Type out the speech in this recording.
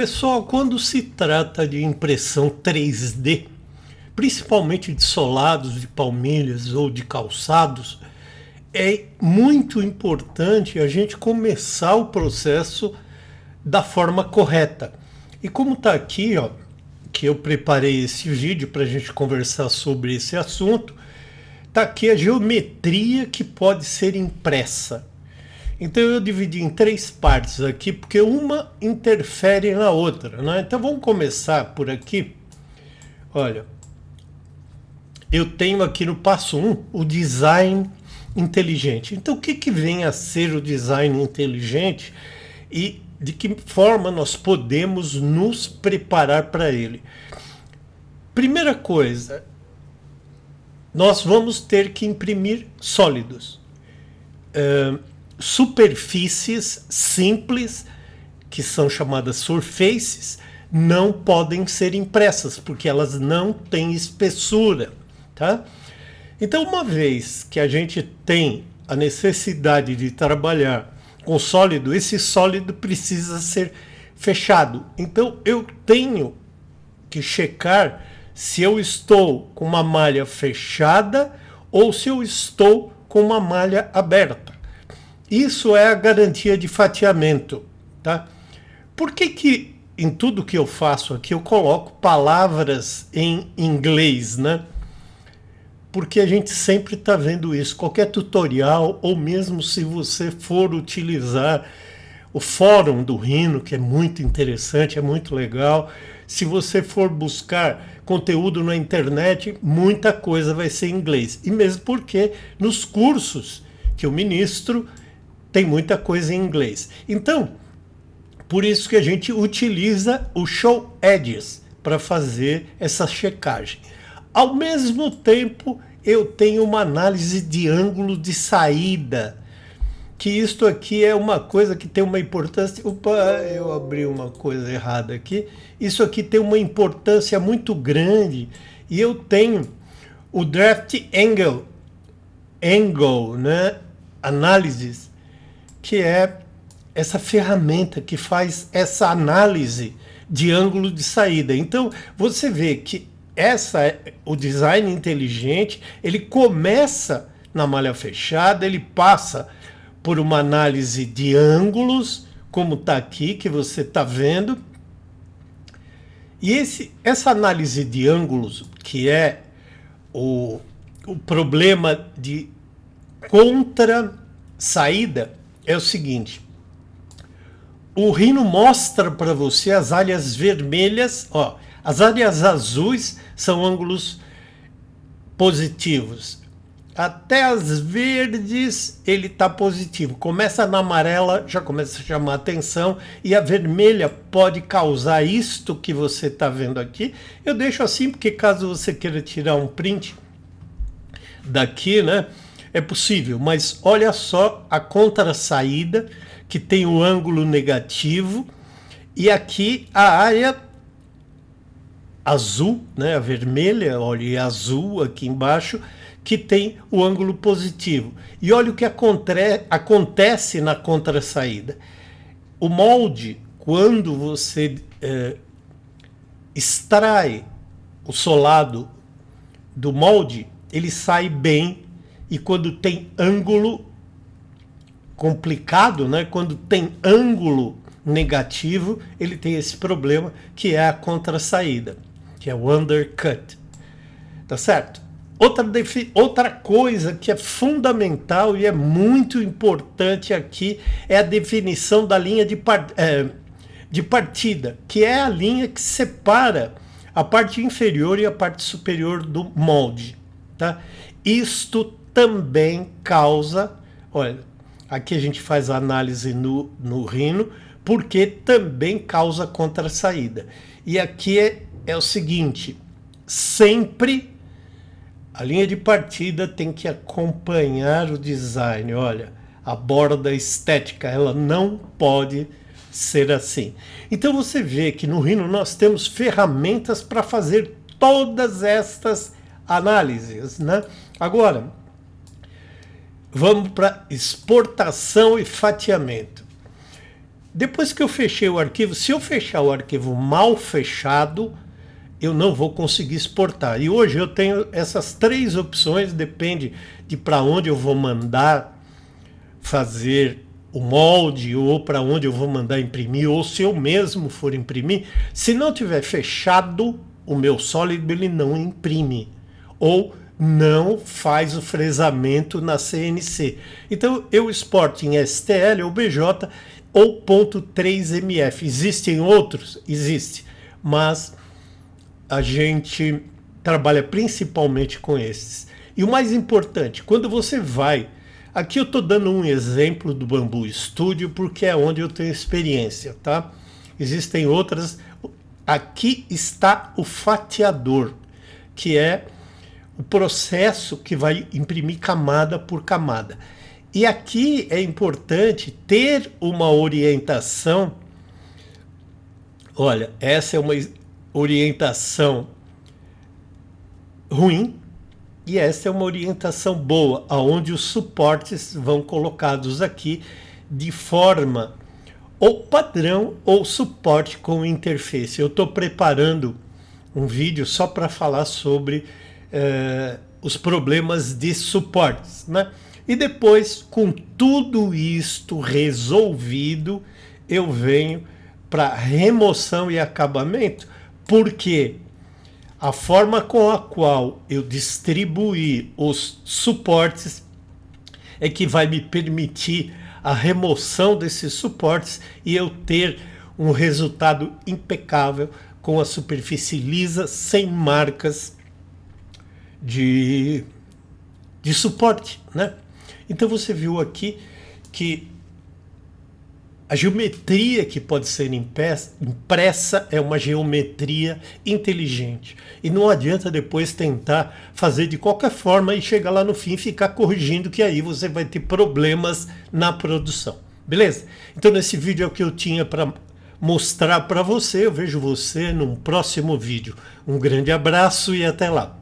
Pessoal, quando se trata de impressão 3D, principalmente de solados, de palmilhas ou de calçados, é muito importante a gente começar o processo da forma correta. E como está aqui, ó, que eu preparei esse vídeo para a gente conversar sobre esse assunto, está aqui a geometria que pode ser impressa. Então eu dividi em 3 partes aqui, porque uma interfere na outra, né? Então vamos começar por aqui. Olha, eu tenho aqui no passo 1 o design inteligente. Então o que vem a ser o design inteligente e de que forma nós podemos nos preparar para ele? Primeira coisa, nós vamos ter que imprimir sólidos. Superfícies simples, que são chamadas surfaces, não podem ser impressas, porque elas não têm espessura, tá? Então, uma vez que a gente tem a necessidade de trabalhar com sólido, esse sólido precisa ser fechado. Então, eu tenho que checar se eu estou com uma malha fechada ou se eu estou com uma malha aberta. Isso é a garantia de fatiamento, tá? Por que em tudo que eu faço aqui eu coloco palavras em inglês, né? Porque a gente sempre está vendo isso. Qualquer tutorial, ou mesmo se você for utilizar o fórum do Rhino, que é muito interessante, é muito legal. Se você for buscar conteúdo na internet, muita coisa vai ser em inglês. E mesmo porque nos cursos que eu ministro, tem muita coisa em inglês. Então, por isso que a gente utiliza o Show Edges para fazer essa checagem. Ao mesmo tempo, eu tenho uma análise de ângulo de saída, que isto aqui é uma coisa que tem uma importância... Opa, eu abri uma coisa errada aqui. Isso aqui tem uma importância muito grande, e eu tenho o Draft Angle, né? Análises, que é essa ferramenta que faz essa análise de ângulo de saída. Então, você vê que o design inteligente, ele começa na malha fechada, ele passa por uma análise de ângulos, como está aqui, que você está vendo. E essa análise de ângulos, que é o problema de contra-saída, é o seguinte: o Rhino mostra para você as áreas vermelhas, ó, as áreas azuis são ângulos positivos. Até as verdes ele está positivo. Começa na amarela, já começa a chamar atenção, e a vermelha pode causar isto que você está vendo aqui. Eu deixo assim porque caso você queira tirar um print daqui, né? É possível, mas olha só a contra-saída, que tem o ângulo negativo, e aqui a área azul, né, a vermelha, olha, e azul aqui embaixo, que tem o ângulo positivo. E olha o que acontece na contra-saída. O molde, quando você extrai o solado do molde, ele sai bem. E quando tem ângulo complicado, né? Quando tem ângulo negativo, ele tem esse problema, que é a contra-saída, que é o undercut. Tá certo? Outra coisa que é fundamental e é muito importante aqui é a definição da linha de partida, que é a linha que separa a parte inferior e a parte superior do molde. Tá? Isto também causa, olha, aqui a gente faz a análise no Rhino, porque também causa contra-saída. E aqui é o seguinte: sempre a linha de partida tem que acompanhar o design. Olha, a borda estética, ela não pode ser assim. Então você vê que no Rhino nós temos ferramentas para fazer todas estas análises, né? Agora, vamos para exportação e fatiamento. Depois que eu fechei o arquivo, se eu fechar o arquivo mal fechado, eu não vou conseguir exportar. E hoje eu tenho essas 3 opções, depende de para onde eu vou mandar fazer o molde, ou para onde eu vou mandar imprimir, ou se eu mesmo for imprimir. Se não tiver fechado, o meu sólido ele não imprime, ou não faz o fresamento na CNC. Então eu exporto em STL ou BJ ou .3MF. Existem outros? Existe, mas a gente trabalha principalmente com esses. E o mais importante, quando você vai... Aqui eu estou dando um exemplo do Bambu Studio, porque é onde eu tenho experiência, tá? Existem outras. Aqui está o fatiador, que é o processo que vai imprimir camada por camada. E aqui é importante ter uma orientação. Olha, essa é uma orientação ruim e essa é uma orientação boa, aonde os suportes vão colocados aqui de forma ou padrão ou suporte com interface. Eu estou preparando um vídeo só para falar sobre os problemas de suportes, né? E depois, com tudo isto resolvido, eu venho para remoção e acabamento, porque a forma com a qual eu distribuir os suportes é que vai me permitir a remoção desses suportes e eu ter um resultado impecável com a superfície lisa, sem marcas de suporte, né? Então você viu aqui que a geometria que pode ser impressa é uma geometria inteligente. E não adianta depois tentar fazer de qualquer forma e chegar lá no fim e ficar corrigindo, que aí você vai ter problemas na produção. Beleza? Então nesse vídeo é o que eu tinha para mostrar para você. Eu vejo você num próximo vídeo. Um grande abraço e até lá.